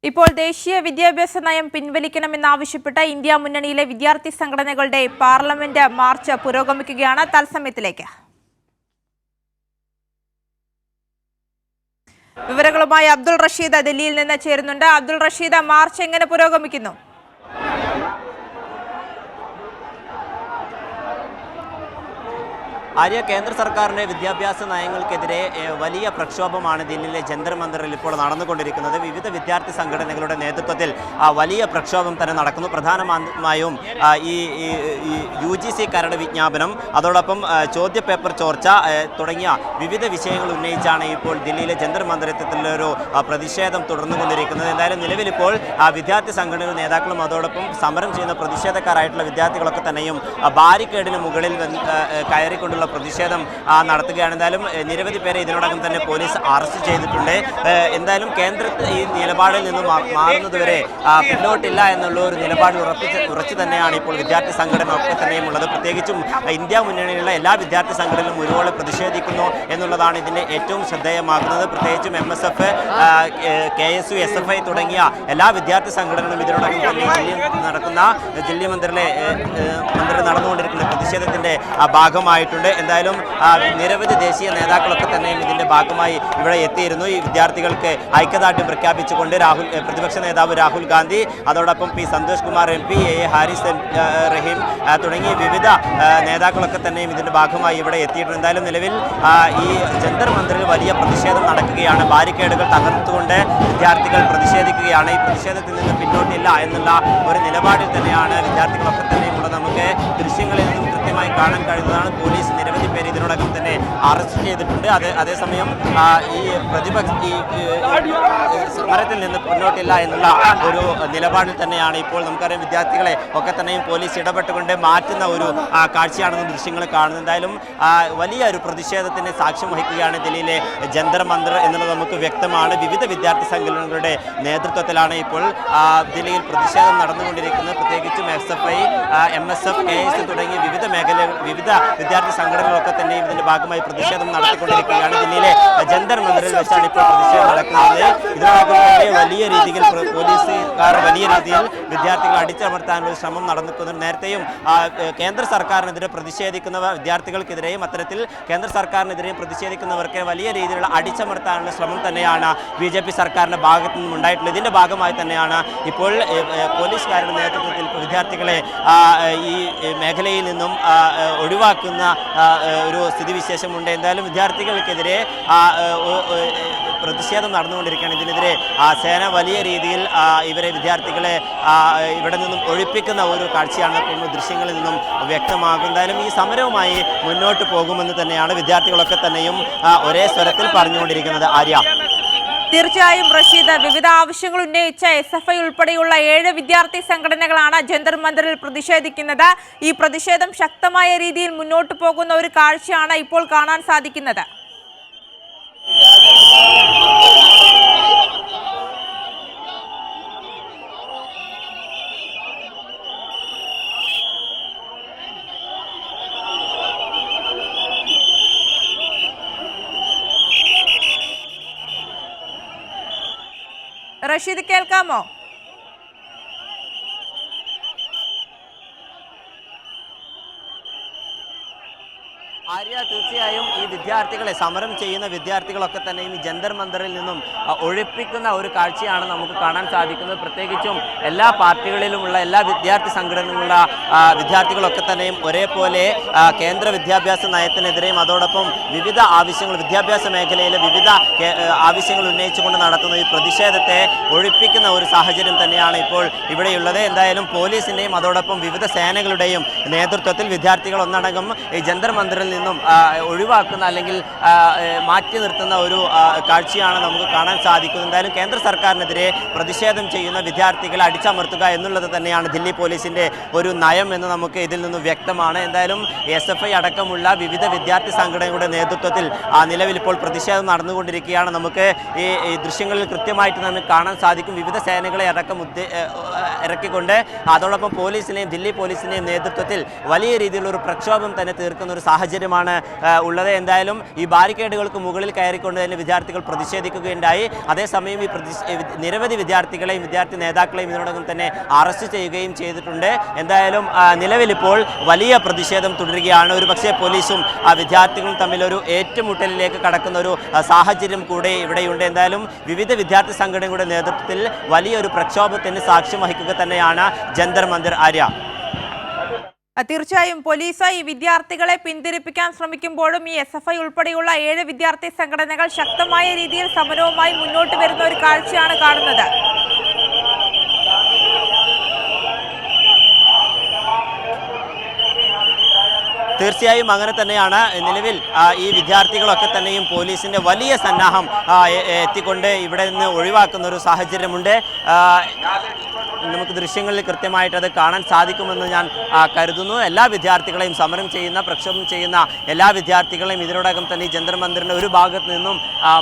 ഇപ്പോൾ ദേശീയ വിദ്യാഭ്യാസ നയം പിൻവലിക്കണമെന്നാവശ്യപ്പെട്ട് ഇന്ത്യ മുന്നണിയിലെ വിദ്യാർത്ഥി സംഘടനകളുടെ പാർലമെന്റ് മാർച്ച് പുരോഗമിക്കുകയാണ്. തത്സമയത്തിലേക്ക് വിവരങ്ങളുമായി അബ്ദുൾ റഷീദ് ദില്ലിയിൽ നിന്ന് ചേരുന്നുണ്ട്. അബ്ദുൾ റഷീദ്, മാർച്ച് എങ്ങനെ പുരോഗമിക്കുന്നു? ആര്യ, കേന്ദ്ര സർക്കാരിൻ്റെ വിദ്യാഭ്യാസ നയങ്ങൾക്കെതിരെ വലിയ പ്രക്ഷോഭമാണ് ദില്ലിയിലെ ജന്തർ മന്ദിറിൽ ഇപ്പോൾ നടന്നുകൊണ്ടിരിക്കുന്നത്. വിവിധ വിദ്യാർത്ഥി സംഘടനകളുടെ നേതൃത്വത്തിൽ വലിയ പ്രക്ഷോഭം തന്നെ നടക്കുന്നു. പ്രധാനമായും ഈ UGC കരട് വിജ്ഞാപനം, അതോടൊപ്പം ചോദ്യപേപ്പർ ചോർച്ച തുടങ്ങിയ വിവിധ വിഷയങ്ങൾ ഉന്നയിച്ചാണ് ഇപ്പോൾ ദില്ലിയിലെ ജന്തർ മന്ദിരത്തിലൊരു പ്രതിഷേധം തുടർന്നുകൊണ്ടിരിക്കുന്നത്. എന്തായാലും നിലവിലിപ്പോൾ വിദ്യാർത്ഥി സംഘടന നേതാക്കളും അതോടൊപ്പം സമരം ചെയ്യുന്ന പ്രതിഷേധക്കാരായിട്ടുള്ള വിദ്യാർത്ഥികളൊക്കെ തന്നെയും ബാരിക്കേഡിന് മുകളിൽ കയറിക്കൊണ്ടുള്ള പ്രതിഷേധം നടത്തുകയാണ്. എന്തായാലും നിരവധി പേരെ ഇതിനോടകം തന്നെ പോലീസ് അറസ്റ്റ് ചെയ്തിട്ടുണ്ട്. എന്തായാലും കേന്ദ്ര ഈ നിലപാടിൽ നിന്നും മാറുന്നതുവരെ പിന്നോട്ടില്ല എന്നുള്ള ഒരു നിലപാടിൽ ഉറച്ചു തന്നെയാണ് ഇപ്പോൾ വിദ്യാർത്ഥി സംഘടന ഒക്കെ തന്നെയും ഉള്ളത്. പ്രത്യേകിച്ചും ഇന്ത്യ മുന്നണിയിലുള്ള എല്ലാ വിദ്യാർത്ഥി സംഘടനകളും ഒരുപോലെ പ്രതിഷേധിക്കുന്നു എന്നുള്ളതാണ് ഇതിൻ്റെ ഏറ്റവും ശ്രദ്ധേയമാക്കുന്നത്. പ്രത്യേകിച്ചും MSF, KSU, SFI തുടങ്ങിയ എല്ലാ വിദ്യാർത്ഥി സംഘടനകളും ഇതിനോടകം തന്നെ നടക്കുന്ന ദില്ലി മന്ദിറിൽ നടന്നുകൊണ്ടിരിക്കുന്ന പ്രതിഷേധത്തിൻ്റെ ഭാഗമായിട്ടുണ്ട്. എന്തായാലും നിരവധി ദേശീയ നേതാക്കളൊക്കെ തന്നെയും ഇതിൻ്റെ ഭാഗമായി ഇവിടെ എത്തിയിരുന്നു. ഈ വിദ്യാർത്ഥികൾക്ക് ഐക്യദാർഢ്യം പ്രഖ്യാപിച്ചുകൊണ്ട് പ്രതിപക്ഷ നേതാവ് രാഹുൽ ഗാന്ധി, അതോടൊപ്പം സന്തോഷ് കുമാർ MP, ഹാരിസ് റഹീം തുടങ്ങിയ വിവിധ നേതാക്കളൊക്കെ തന്നെയും ഇതിൻ്റെ ഭാഗമായി ഇവിടെ എത്തിയിട്ടുണ്ട്. എന്തായാലും നിലവിൽ ഈ ജന്തർ മന്ദിറിൽ വലിയ പ്രതിഷേധം നടക്കുകയാണ്. ബാരിക്കേഡുകൾ തകർത്തുകൊണ്ട് വിദ്യാർത്ഥികൾ പ്രതിഷേധിക്കുകയാണ്. ഈ പ്രതിഷേധത്തിൽ നിന്ന് പിന്നോട്ടില്ല എന്നുള്ള ഒരു നിലപാടിൽ തന്നെയാണ് വിദ്യാർത്ഥികളൊക്കെ തന്നെയും ഉള്ളത്. നമുക്ക് ദൃശ്യങ്ങളിൽ നിന്നും കൃത്യമായി കാണാൻ കഴിയുന്നതാണ്. പോലീസ് നിരവധി പേര് ഇതിനോടകം തന്നെ അറസ്റ്റ് ചെയ്തിട്ടുണ്ട്. അതേസമയം ഈ സമരത്തിൽ നിന്ന് പിന്നോട്ടില്ല എന്നുള്ള ഒരു നിലപാടിൽ തന്നെയാണ് ഇപ്പോൾ നമുക്കറിയാം വിദ്യാർത്ഥികളെ ഒക്കെ തന്നെയും പോലീസ് ഇടപെട്ടുകൊണ്ട് മാറ്റുന്ന ഒരു കാഴ്ചയാണെന്ന് ദൃശ്യങ്ങൾ കാണുന്നത്. എന്തായാലും വലിയ ഒരു പ്രതിഷേധത്തിന് സാക്ഷ്യം വഹിക്കുകയാണ് ദില്ലിയിലെ ജന്തർ മന്ദിർ എന്നുള്ളത് നമുക്ക് വ്യക്തമാണ്. വിവിധ വിദ്യാർത്ഥി സംഘടനകളുടെ നേതൃത്വത്തിലാണ് ഇപ്പോൾ ദില്ലിയിൽ പ്രതിഷേധം നടന്നുകൊണ്ടിരിക്കുന്നത്. പ്രത്യേകിച്ചും SFI, MSF, KSU തുടങ്ങിയ വിവിധ വിദ്യാർത്ഥി സംഘടനകളൊക്കെ തന്നെയും ഇതിന്റെ ഭാഗമായി പ്രതിഷേധം നടത്തിക്കൊണ്ടിരിക്കുകയാണ്. ദില്ലിയിലെ ജന്തർ മന്ദിറിൽ വെച്ചാണ് ഇപ്പോൾ പ്രതിഷേധം നടക്കുന്നത്. ഇതിനോടൊപ്പം തന്നെ വലിയ രീതിയിൽ പോലീസുകാർ വലിയ രീതിയിൽ വിദ്യാർത്ഥികളെ അടിച്ചമർത്താനുള്ള ശ്രമം നടന്നിരിക്കുന്നു. നേരത്തെയും കേന്ദ്ര സർക്കാരിനെതിരെ പ്രതിഷേധിക്കുന്ന വിദ്യാർത്ഥികൾക്കെതിരെയും അത്തരത്തിൽ കേന്ദ്ര സർക്കാരിനെതിരെയും പ്രതിഷേധിക്കുന്നവർക്ക് വലിയ രീതിയിലുള്ള അടിച്ചമർത്താനുള്ള ശ്രമം തന്നെയാണ് BJP സർക്കാരിന്റെ ഭാഗത്തു നിന്നും ഉണ്ടായിട്ടുള്ളത്. ഇതിന്റെ ഭാഗമായി തന്നെയാണ് ഇപ്പോൾ പോലീസുകാരുടെ നേതൃത്വത്തിൽ വിദ്യാർത്ഥികളെ ഈ മേഖലയിൽ നിന്നും ഒഴിവാക്കുന്ന ഒരു സ്ഥിതിവിശേഷമുണ്ട്. എന്തായാലും വിദ്യാർത്ഥികൾക്കെതിരെ പ്രതിഷേധം നടന്നുകൊണ്ടിരിക്കുകയാണ്. ഇതിനെതിരെ സേന വലിയ രീതിയിൽ വിദ്യാർത്ഥികളെ ഇവിടെ നിന്നും ഒഴിപ്പിക്കുന്ന ഒരു കാഴ്ചയാണ് ദൃശ്യങ്ങളിൽ നിന്നും വ്യക്തമാകും. എന്തായാലും ഈ സമരവുമായി മുന്നോട്ട് പോകുമെന്ന് തന്നെയാണ് വിദ്യാർത്ഥികളൊക്കെ തന്നെയും ഒരേ സ്വരത്തിൽ പറഞ്ഞുകൊണ്ടിരിക്കുന്നത്. ആര്യ, തീർച്ചയായും റഷീദ്, വിവിധ ആവശ്യങ്ങൾ ഉന്നയിച്ച SFI ഉൾപ്പെടെയുള്ള 7 വിദ്യാർത്ഥി സംഘടനകളാണ് ജന്തർ മന്ദിറിൽ പ്രതിഷേധിക്കുന്നത്. ഈ പ്രതിഷേധം ശക്തമായ രീതിയിൽ മുന്നോട്ട് പോകുന്ന ഒരു കാഴ്ചയാണ് ഇപ്പോൾ കാണാൻ സാധിക്കുന്നത്. റഷീദ്, കേൾക്കാമോ? ആര്യ, തീർച്ചയായും ഈ വിദ്യാർത്ഥികളെ, സമരം ചെയ്യുന്ന വിദ്യാർത്ഥികളൊക്കെ തന്നെയും ഈ ജന്തർ മന്ദിറിൽ നിന്നും ഒഴിപ്പിക്കുന്ന ഒരു കാഴ്ചയാണ് നമുക്ക് കാണാൻ സാധിക്കുന്നത്. പ്രത്യേകിച്ചും എല്ലാ പാർട്ടികളിലുമുള്ള എല്ലാ വിദ്യാർത്ഥി സംഘടനകളുള്ള വിദ്യാർത്ഥികളൊക്കെ തന്നെയും ഒരേപോലെ കേന്ദ്ര വിദ്യാഭ്യാസ നയത്തിനെതിരെയും അതോടൊപ്പം വിവിധ ആവശ്യങ്ങൾ, വിദ്യാഭ്യാസ മേഖലയിലെ വിവിധ ആവശ്യങ്ങൾ ഉന്നയിച്ചുകൊണ്ട് നടത്തുന്ന ഈ പ്രതിഷേധത്തെ ഒഴിപ്പിക്കുന്ന ഒരു സാഹചര്യം തന്നെയാണ് ഇപ്പോൾ ഇവിടെയുള്ളത്. എന്തായാലും പോലീസിൻ്റെയും അതോടൊപ്പം വിവിധ സേനകളുടെയും നേതൃത്വത്തിൽ വിദ്യാർത്ഥികൾ ഒന്നടങ്കം ഈ ജന്തർ മന്ദിറിൽ നിന്നും ഒഴിവാക്കുന്ന അല്ലെങ്കിൽ മാറ്റി നിർത്തുന്ന ഒരു കാഴ്ചയാണ് നമുക്ക് കാണാൻ സാധിക്കുന്നത്. എന്തായാലും കേന്ദ്ര സർക്കാരിനെതിരെ പ്രതിഷേധം ചെയ്യുന്ന വിദ്യാർത്ഥികളെ അടിച്ചമർത്തുക എന്നുള്ളത് തന്നെയാണ് ദില്ലി പോലീസിൻ്റെ ഒരു നയം എന്ന് നമുക്ക് ഇതിൽ നിന്നും വ്യക്തമാണ്. എന്തായാലും SFI അടക്കമുള്ള വിവിധ വിദ്യാർത്ഥി സംഘടനകളുടെ നേതൃത്വത്തിൽ നിലവിൽ ഇപ്പോൾ പ്രതിഷേധം നടന്നുകൊണ്ടിരിക്കുകയാണ്. നമുക്ക് ഈ ദൃശ്യങ്ങളിൽ കൃത്യമായിട്ട് നമുക്ക് കാണാൻ സാധിക്കും. വിവിധ സേനകളെ ഇറക്കിക്കൊണ്ട് അതോടൊപ്പം പോലീസിനെയും ദില്ലി പോലീസിൻ്റെയും നേതൃത്വത്തിൽ വലിയ രീതിയിലുള്ള ഒരു പ്രക്ഷോഭം തന്നെ തീർക്കുന്ന ഒരു സാഹചര്യം സാഹചര്യമാണ് ഉള്ളത്. എന്തായാലും ഈ ബാരിക്കേഡുകൾക്ക് മുകളിൽ കയറിക്കൊണ്ട് തന്നെ വിദ്യാർത്ഥികൾ പ്രതിഷേധിക്കുകയുണ്ടായി. അതേസമയം ഈ നിരവധി വിദ്യാർത്ഥികളെയും വിദ്യാർത്ഥി നേതാക്കളെയും ഇതിനോടകം തന്നെ അറസ്റ്റ് ചെയ്യുകയും ചെയ്തിട്ടുണ്ട്. എന്തായാലും നിലവിലിപ്പോൾ വലിയ പ്രതിഷേധം തുടരുകയാണ്. ഒരു പക്ഷേ പോലീസും വിദ്യാർത്ഥികളും തമ്മിൽ ഒരു ഏറ്റുമുട്ടലിലേക്ക് കടക്കുന്ന ഒരു സാഹചര്യം കൂടെ ഇവിടെയുണ്ട്. എന്തായാലും വിവിധ വിദ്യാർത്ഥി സംഘടനകളുടെ നേതൃത്വത്തിൽ വലിയൊരു പ്രക്ഷോഭത്തിന് സാക്ഷ്യം വഹിക്കുക തന്നെയാണ് ജന്തർ മന്ദിർ. ആര്യ, തീർച്ചയായും പോലീസ് ഈ വിദ്യാർത്ഥികളെ പിന്തിരിപ്പിക്കാൻ ശ്രമിക്കുമ്പോഴും ഈ SFI ഉൾപ്പെടെയുള്ള 7 വിദ്യാർത്ഥി സംഘടനകൾ ശക്തമായ രീതിയിൽ സമരവുമായി മുന്നോട്ട് വരുന്ന ഒരു കാഴ്ചയാണ് കാണുന്നത്. തീർച്ചയായും അങ്ങനെ തന്നെയാണ്. നിലവിൽ ഈ വിദ്യാർത്ഥികളൊക്കെ തന്നെയും പോലീസിൻ്റെ വലിയ സന്നാഹം എത്തിക്കൊണ്ട് ഇവിടെ നിന്ന് ഒഴിവാക്കുന്ന ഒരു സാഹചര്യമുണ്ട്. നമുക്ക് ദൃശ്യങ്ങളിൽ കൃത്യമായിട്ട് അത് കാണാൻ സാധിക്കുമെന്ന് ഞാൻ കരുതുന്നു. എല്ലാ വിദ്യാർത്ഥികളെയും സമരം ചെയ്യുന്ന പ്രക്ഷോഭം ചെയ്യുന്ന എല്ലാ വിദ്യാർത്ഥികളെയും ഇതിനോടകം തന്നെ ഈ ജന്തർ മന്ദിറിൻ്റെ ഒരു ഭാഗത്ത് നിന്നും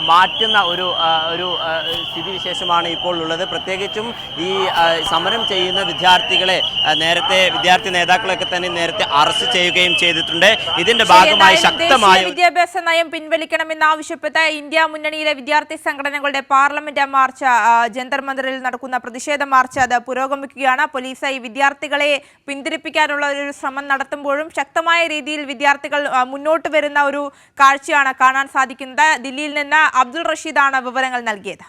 മാറ്റുന്ന ഒരു സ്ഥിതിവിശേഷമാണ് ഇപ്പോൾ ഉള്ളത്. പ്രത്യേകിച്ചും ഈ സമരം ചെയ്യുന്ന വിദ്യാർത്ഥികളെ വിദ്യാർത്ഥി നേതാക്കളൊക്കെ തന്നെ നേരത്തെ അറസ്റ്റ് ചെയ്യുകയും ചെയ്തിട്ടുണ്ട്. ഇതിന്റെ ഭാഗമായി ശക്തമായ വിദ്യാഭ്യാസ നയം പിൻവലിക്കണമെന്നാവശ്യപ്പെട്ട് ഇന്ത്യ മുന്നണിയിലെ വിദ്യാർത്ഥി സംഘടനകളുടെ പാർലമെന്റ് മാർച്ച് ജന്തർ മന്ദിറിൽ നടക്കുന്ന പ്രതിഷേധ മാർച്ച് അത് പുരോഗമിക്കുകയാണ്. പോലീസ് ഈ വിദ്യാർത്ഥികളെ പിന്തിരിപ്പിക്കാനുള്ള ഒരു ശ്രമം നടത്തുമ്പോഴും ശക്തമായ രീതിയിൽ വിദ്യാർത്ഥികൾ മുന്നോട്ട് വരുന്ന ഒരു കാഴ്ചയാണ് കാണാൻ സാധിക്കുന്നത്. ദില്ലിയിൽ നിന്ന് അബ്ദുൾ റഷീദാണ് വിവരങ്ങൾ നൽകിയത്.